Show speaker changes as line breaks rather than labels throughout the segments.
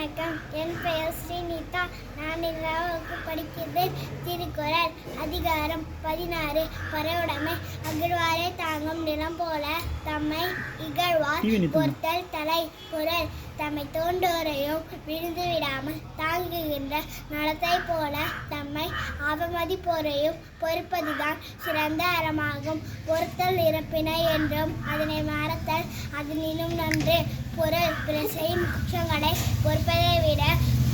வணக்கம். என் பெயர் ஸ்ரீனிதா. நான் இவ்வாவுக்கு படிக்கிறேன். திருக்குறள் அதிகாரம் 16. பறையுடைமை அகழ்வாரை தாங்கும் நிலம் போல தம்மை இகழ்வார் பொறுத்தல் தலை. குறள் தம்மை தோன்றோரையும் விழுந்து விடாமல் தாங்குகின்ற நலத்தை போல தம்மை அவமதிப்போரையும் பொறுப்பதுதான் சிறந்த அறமாகும். பொறுத்தல் இறப்பினை என்றும் அதனை மறத்தல் அதனினும் நன்று. பொருள் பிறர் செய்யும் குற்றங்களை பொறுப்பதை விட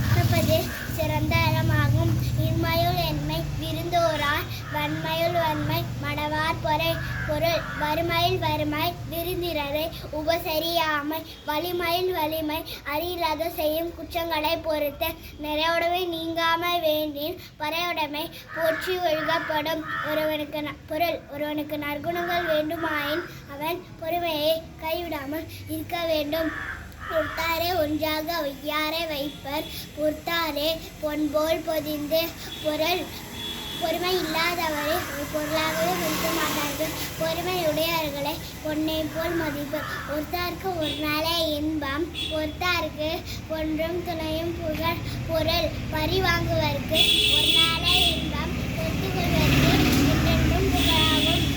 மறப்பது சிறந்த அறமாகும். இன்மையுள் என்மை விருந்தோரார் வன்மையுள் வன்மை மடவார் பொறை. பொருள் வறுமையில் வறுமை விருந்தினரை உபசரியாமை வலிமையில் வலிமை அறியில்லாத செய்யும் குற்றங்களை பொறுத்து நிறையுடைமை நீங்காமை வேண்டின் பறையுடைமை போற்றி ஒழுகப்படும். ஒருவனுக்கு நற்குணங்கள் வேண்டுமாயின் அவன் பொறுமையை கைவிடாமல் இருக்க வேண்டும். பொறுத்தாரே ஒன்றாக வையாரை வைப்பர் பொறுத்தாரே பொன்போல் பொதிந்து. பொறுமை இல்லாதவரை ஒரு பொருளாகவே மதிக்க மாட்டார்கள். பொறுமையுடையவர்களை பொன்னை போல் மதிப்பர். ஒருத்தாருக்கு ஒரு நாளே இன்பம் பொறுத்தாருக்கு ஒன்றும் துணையும் புகழ். பொருள் பறி வாங்குவதற்கு ஒரு நாளே இன்பம் பொறுத்துக்கொள்வதற்கு என்றென்றும் புகழாகும்.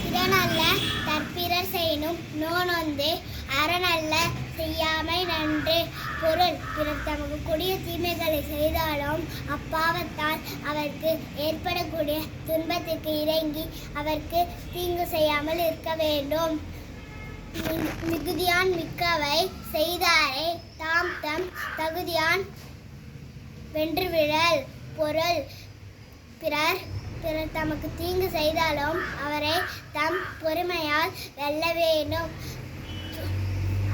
திறனல்ல தற்பிறர் செய்யினும் நோனொந்து அறனல்ல செய்யாமை நன்று. பொருள் பிறர் தமக்கு கொடிய தீமைகளை செய்தாலும் அப்பாவத்தால் அவருக்கு ஏற்படக்கூடிய துன்பத்திற்கு இறங்கி அவருக்கு தீங்கு செய்யாமல் இருக்க வேண்டும். மிகுதியான் மிக்கவை செய்தாரை தாம் தம் தகுதியான் வென்றுவிடல். பொருள் பிறர் தமக்கு தீங்கு செய்தாலும் அவரை தம் பொறுமையால் வெல்ல வேண்டும்.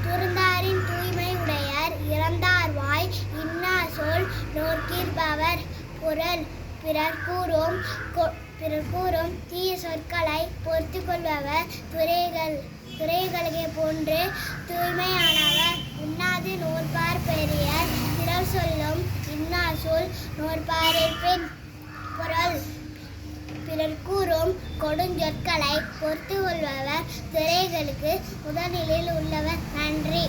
துறந்தாரின் தூய்மை உடையர் இறந்தார் வாய் இன்னா சொல் நோக்கிற்பவர். பொருள் பிறர் கூறும் தீய சொற்களை பொறுத்து கொள்பவர் துறைகளை போன்று தூய்மையானவர். உண்ணாது நோற்பார் பெரியர் பிறர் சொல்லும் இன்னா சொல் நோற்பாரின். பொருள் பிறர் கூறும் கொடுஞ்சொற்களை பொறுத்து கொள்பவர் துறைகளுக்கு முதலில் உள்ளவர். நன்றி.